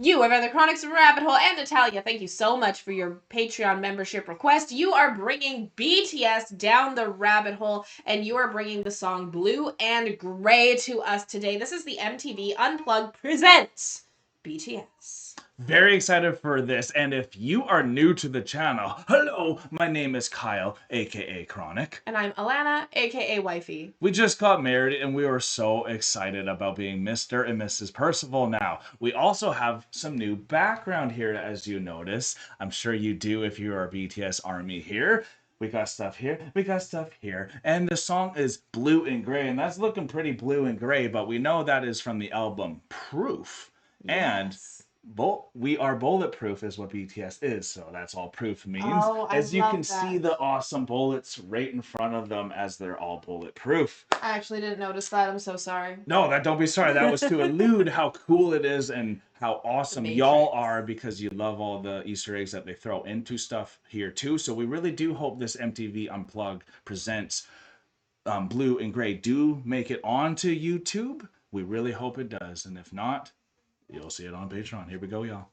You have EnterTheCronic's Rabbit Hole, and Natalia, thank you so much for your Patreon membership request. You are bringing BTS down the rabbit hole, and you are bringing the song Blue and Gray to us today. This is the MTV Unplugged presents BTS. Very excited for this, and if you are new to the channel, hello, my name is Kyle, aka Chronic. And I'm Alana, aka Wifey. We just got married and we were so excited about being Mr. and Mrs. Percival now. We also have some new background here, as you notice. I'm sure you do if you are a BTS army here. We got stuff here, we got stuff here, and the song is Blue and Gray, and that's looking pretty blue and gray, but we know that is from the album Proof. Yes. And we are bulletproof is what BTS is, so that's all proof means. Oh, as you can that. see the awesome bullets right in front of them as they're all bulletproof. I actually didn't notice that. I'm so sorry. No, don't be sorry. That was to allude how cool it is and how awesome y'all are, because you love all the Easter eggs that they throw into stuff here too. So we really do hope this MTV Unplugged presents Blue and Gray do make it onto YouTube. We really hope it does, and if not, you'll see it on Patreon. Here we go, y'all.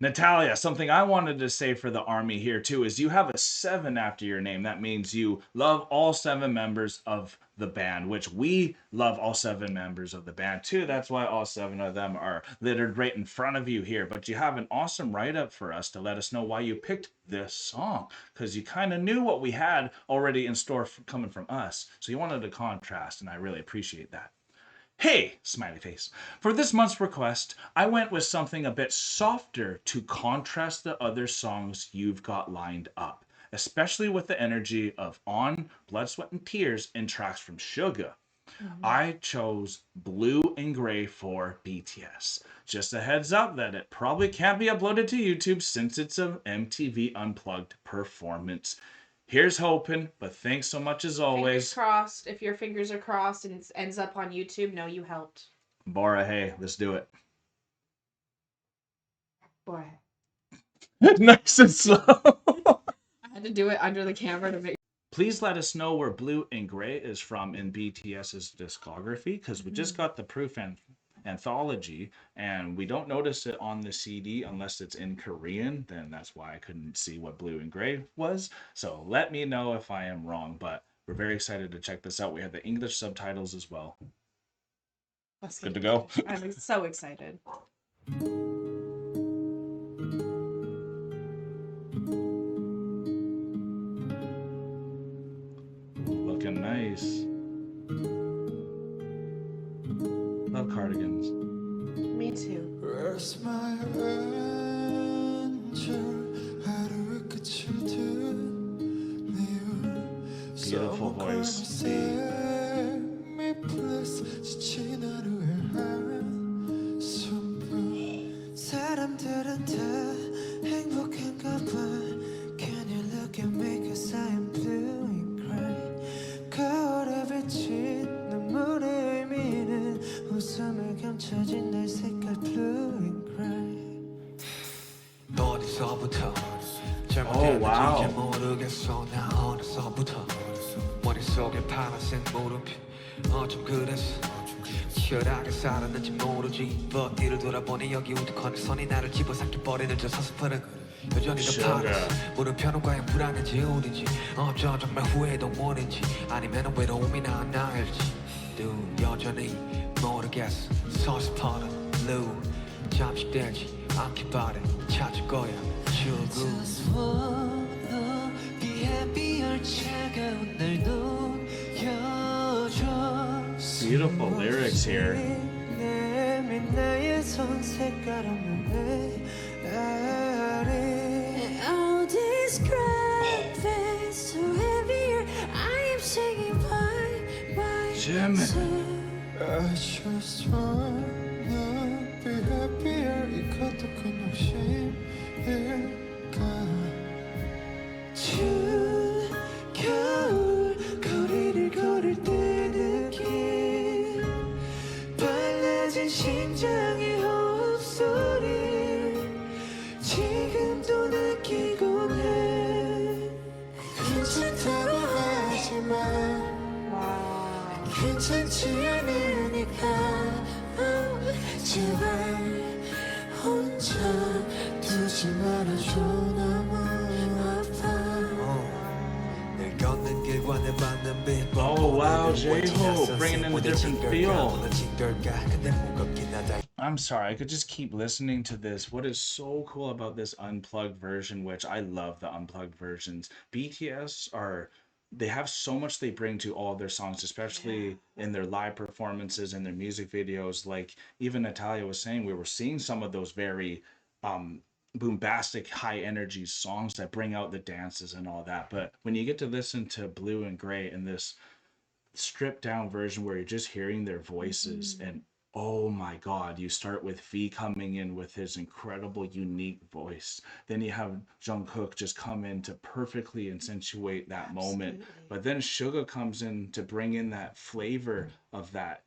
Natalia, something I wanted to say for the army here too is you have a 7 after your name. That means you love all 7 members of the band, which we love all 7 members of the band too. That's why all 7 of them are littered right in front of you here. But you have an awesome write-up for us to let us know why you picked this song, because you kind of knew what we had already in store coming from us. So you wanted to contrast, and I really appreciate that. Hey, smiley face. For this month's request, I went with something a bit softer to contrast the other songs you've got lined up, especially with the energy of On, Blood, Sweat, and Tears and tracks from Suga. I chose Blue and Gray for BTS. Just a heads up that it probably can't be uploaded to YouTube since it's an MTV Unplugged performance. Here's hoping, but thanks so much as always. Fingers crossed. If your fingers are crossed and it ends up on YouTube, know you helped. Bora, hey, let's do it. Bora. Nice and slow. I had to do it under the camera to make. Please let us know where Blue and Gray is from in BTS's discography, because we just got the Proof anthology, and we don't notice it on the CD unless it's in Korean. Then that's why I couldn't see what Blue and Gray was. So let me know if I am wrong, but we're very excited to check this out. We have the English subtitles as well. Good to go. I'm so excited. Looking nice. Love cardigans. Me too. Beautiful voice. Oh wow. 머릿속에 파란색 물음표 어쩜 그랬어 치열하게 살았는지 모르지 but 뒤를 돌아보니 여기 우두커니 선이 나를 집어삼켜 버리는 저 서슴풀은 여전히 더 파란색 물음표는 과연 불안한지 어딘지 어쩌 정말 후회도 모른지 아니면 외로움이 나일지 또 여전히 모르겠어 서슴풀은 blue 잠식되지 않길 바래 찾을 거야 출구 Beautiful lyrics here. Jimmy. I just wanna be happier. 이것도 큰 욕심일까? 겨울 거리를 걸을 때 느낀 빨라진 심장의 호흡소리 지금도 느끼곤 해 괜찮다고 하지마 괜찮지 않으니까 제발 혼자 두지 말아줘 너무 아파 늘 걷는 길과 내 밟는 비법 Oh wow, J-Hope bringing in a different feel. 근데 무겁긴 하다 I'm sorry, I could just keep listening to this. What is so cool about this unplugged version, which I love the unplugged versions. BTS they have so much they bring to all of their songs, especially in their live performances and their music videos. Like even Natalia was saying, we were seeing some of those very bombastic, high energy songs that bring out the dances and all that. But when you get to listen to Blue and Gray in this stripped down version where you're just hearing their voices and oh my god, you start with V coming in with his incredible unique voice, then you have Jungkook just come in to perfectly accentuate that moment, but then Suga comes in to bring in that flavor of that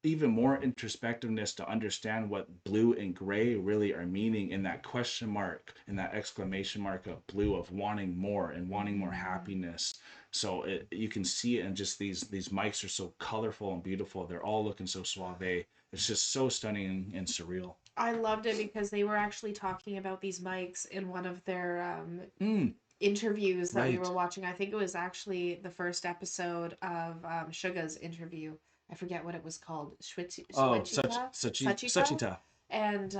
even more introspectiveness to understand what blue and gray really are meaning in that question mark and that exclamation mark of blue of wanting more and wanting more happiness. So you can see it, and just these mics are so colorful and beautiful. They're all looking so suave. It's just so stunning and surreal. I loved it because they were actually talking about these mics in one of their interviews that we Right. were watching. I think it was actually the first episode of Suga's interview. I forget what it was called. Oh, Sachita? Sachita. And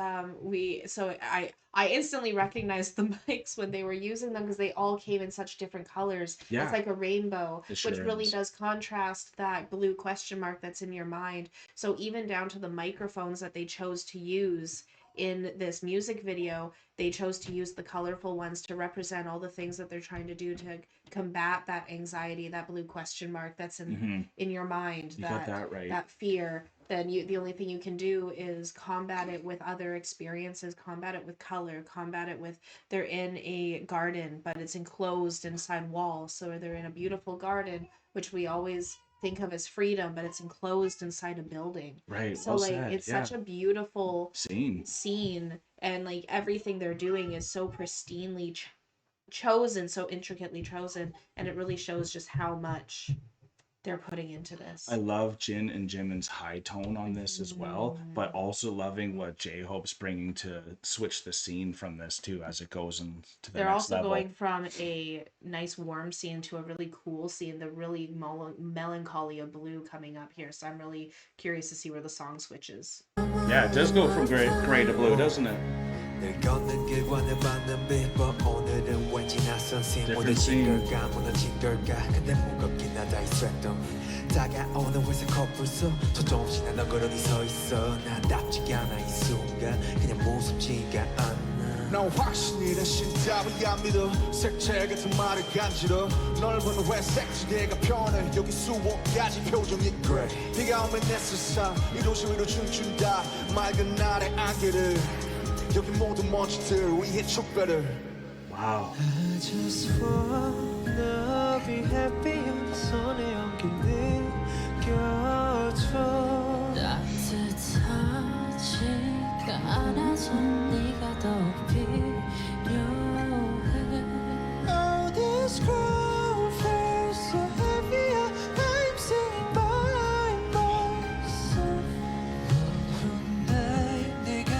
I instantly recognized the mics when they were using them because they all came in such different colors. Yeah. It's like a rainbow, It sure which really is. does contrast that blue question mark that's in your mind. So even down to the microphones that they chose to use in this music video, they chose to use the colorful ones to represent all the things that they're trying to do to combat that anxiety, that blue question mark that's in your mind, You got that right. that fear. Then the only thing you can do is combat it with other experiences, combat it with color, combat it with they're in a garden, but it's enclosed inside walls. So they're in a beautiful garden, which we always think of as freedom, but it's enclosed inside a building. Right. So Well like said. it's Yeah. such a beautiful Scene. and like everything they're doing is so pristinely chosen, so intricately chosen, and it really shows just how much they're putting into this. I love Jin and Jimin's high tone on this as well, but also loving what J-Hope's bringing to switch the scene from this too as it goes into the They're next also level. going from a nice warm scene to a really cool scene, the really melancholy of blue coming up here. So I'm really curious to see where the song switches. Yeah, it does go from gray to blue, doesn't it? 늘 걷는 길과 내 밟는 비법 오늘은 왠지 낯선 씬 Different scene. 무너진 걸까 무너진 걸까 근데 무겁긴 하다 이 쇳덩이 다가오는 회색 커플 속 조금씩 난 너그러니 서 있어 나답지 않아 이 순간 그냥 무섭지가 않아 난 확신이 된 신답이 안 믿어 색채 같은 말을 간지러 넓은 회색 지대가 편해 여기 수억 가지 표정이 그래 비가 오면 내 세상 이 도시 위로 춤춘다 맑은 날의 안개를 여기 모든 먼지들 위에 축배를 Wow. I just wanna be happy 손에 엉킨 느껴줘 따뜻하지가 않아서 네가 더 필요해 Oh this crowd feels so heavy I'm singing by myself 날 내가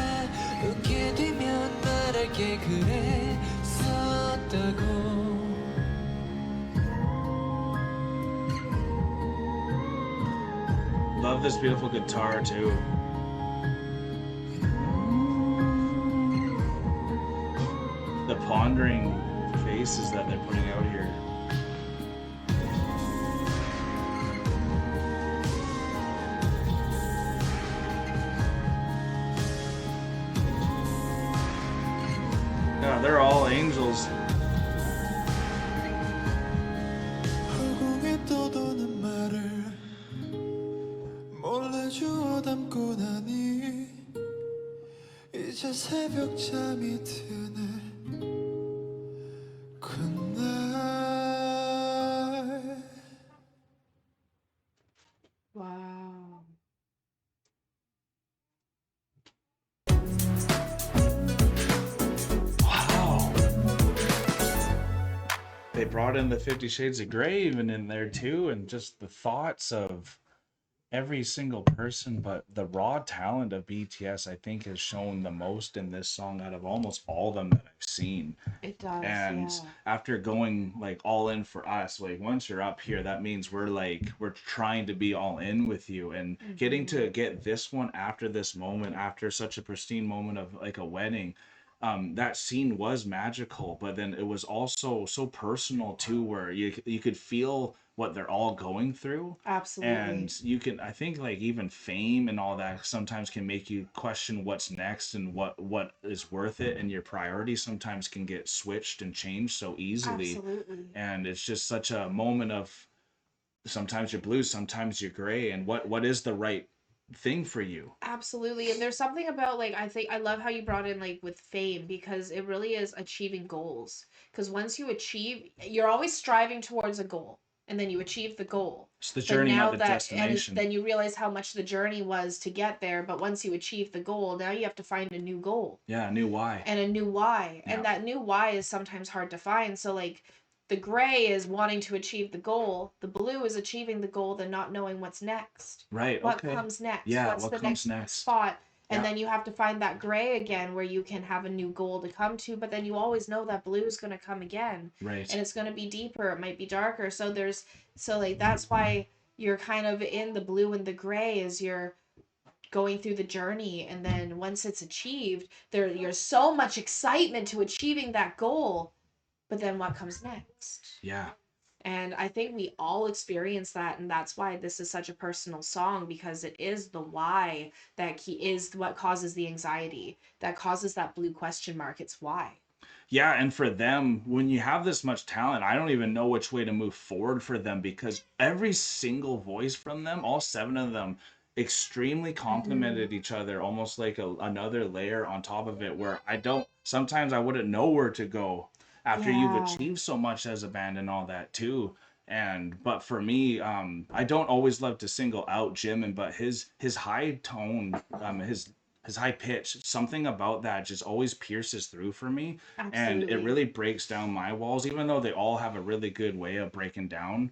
웃게 되면 말할게 그랬었다고 Love this beautiful guitar too. The pondering faces that they're putting out here. Yeah, they're all angels. 허공에 떠도는 말을 몰래 주워 담고 나니 이제 새벽 잠이 드네 그날 Wow. Wow. They brought in the 50 Shades of Grey even in there too, and just the thoughts of every single person, but the raw talent of BTS, I think, has shown the most in this song out of almost all of them that I've seen. It does, And yeah. after going like all in for us, like once you're up here, that means we're trying to be all in with you, and getting Hmm. to get this one after this moment, after such a pristine moment of like a wedding. That scene was magical, but then it was also so personal too, where you could feel what they're all going through. Absolutely. And you can, I think, like even fame and all that sometimes can make you question what's next and what is worth it, and your priorities sometimes can get switched and changed so easily. Absolutely. And it's just such a moment of, sometimes you're blue, sometimes you're gray, and what is the right thing for you. Absolutely. And there's something about like I think I love how you brought in like with fame because it really is achieving goals. Because once you achieve, you're always striving towards a goal and then you achieve the goal. It's the But journey, not now the that destination. then you realize how much the journey was to get there, but once you achieve the goal, now you have to find a new goal Yeah, I knew why. and a new why. Yeah. And that new why is sometimes hard to find. So like the gray is wanting to achieve the goal, the blue is achieving the goal, then not knowing what's next. Right, What okay. comes next? Yeah, What's what the comes next next? spot? And Yeah. then you have to find that gray again where you can have a new goal to come to, but then you always know that blue is going to come again Right. and it's going to be deeper, it might be darker. So like that's why you're kind of in the blue and the gray as you're going through the journey, and then once it's achieved there's so much excitement to achieving that goal, but then what comes next? Yeah. And I think we all experience that, and that's why this is such a personal song, because it is the why that is what causes the anxiety, that causes that blue question mark. It's why. Yeah, and for them, when you have this much talent, I don't even know which way to move forward for them, because every single voice from them, all seven of them, extremely Mm-hmm. complemented each other, almost like another layer on top of it, where I don't, sometimes I wouldn't know where to go after you've Yeah. achieved so much as a band and all that too. And but for me, I don't always love to single out Jimin, but his high tone, his high pitch, something about that just always pierces through for me, and it Absolutely. really breaks down my walls, even though they all have a really good way of breaking down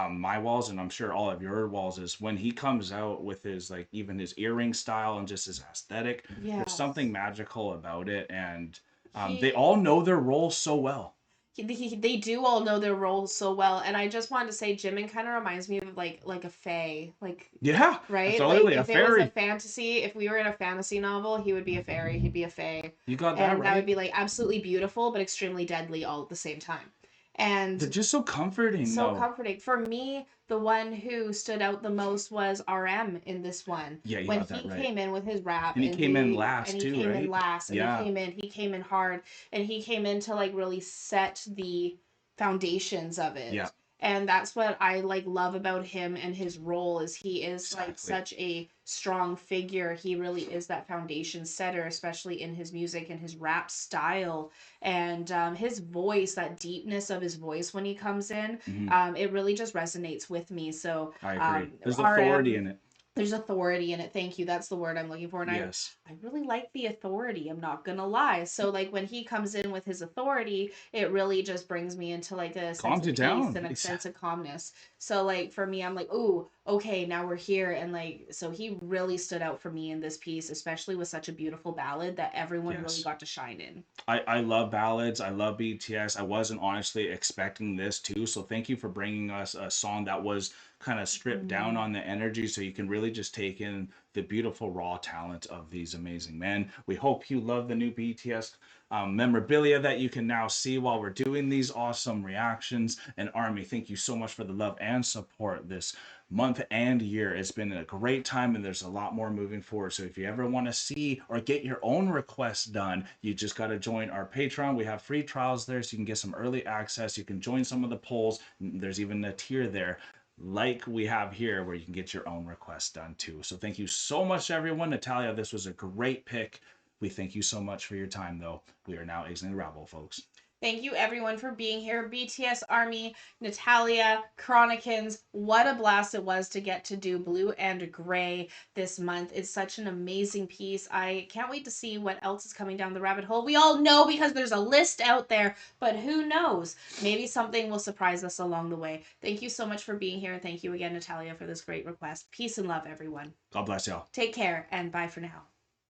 my walls, and I'm sure all of your walls, is when he comes out with his, like, even his earring style and just his aesthetic. There's Yes. something magical about it, and they He all know their role so well. they do all know their roles so well, and I just wanted to say Jimin kind of reminds me of like a fae, like, Yeah, right? Like absolutely, a if it was a fairy. fantasy, if we were in a fantasy novel, he would be a fairy, he'd be a fae. You got that And that would right. be like absolutely beautiful but extremely deadly all at the same time. They're And just so comforting so though. comforting. For me, the one who stood out the most was RM in this one. Yeah, you When got that he right. came in with his rap And he and came in and last he too, came in right? last and Yeah. he came in hard, and he came in to like really set the foundations of Yeah, it. And that's what I like love about him and his role is he is like exactly. such a strong figure. He really is that foundation setter, especially in his music and his rap style, and his voice, that deepness of his voice when he comes in, Hmm. it really just resonates with me. So I agree. There's authority RM, in it. there's authority in it. Thank you. That's the word I'm looking for. And Yes. I really like the authority. I'm not gonna lie. So like when he comes in with his authority, it really just brings me into like a sense Calms of you peace down. and a sense of calmness. So like for me, I'm like, ooh, okay, now we're here. And like so he really stood out for me in this piece, especially with such a beautiful ballad that everyone really Yes. got to shine in. I love ballads. I love BTS. I wasn't honestly expecting this too. So thank you for bringing us a song that was kind of stripped down Mm. on the energy, so you can really just take in the beautiful raw talent of these amazing men. We hope you love the new BTS memorabilia that you can now see while we're doing these awesome reactions. And Army, thank you so much for the love and support this month and year. It's been a great time, and there's a lot more moving forward. So if you ever want to see or get your own requests done, you just got to join our Patreon. We have free trials there, so you can get some early access. You can join some of the polls. There's even a tier there like we have here where you can get your own requests done too. So thank you so much, everyone. Natalia, this was a great pick. We thank you so much for your time, though. We are now exiting the Rabble, folks. Thank you everyone for being here. BTS Army, Natalia, Chronicans, what a blast it was to get to do Blue and Gray this month. It's such an amazing piece. I can't wait to see what else is coming down the rabbit hole. We all know because there's a list out there, but who knows? Maybe something will surprise us along the way. Thank you so much for being here, and thank you again, Natalia, for this great request. Peace and love, everyone. God bless y'all. Take care, and bye for now.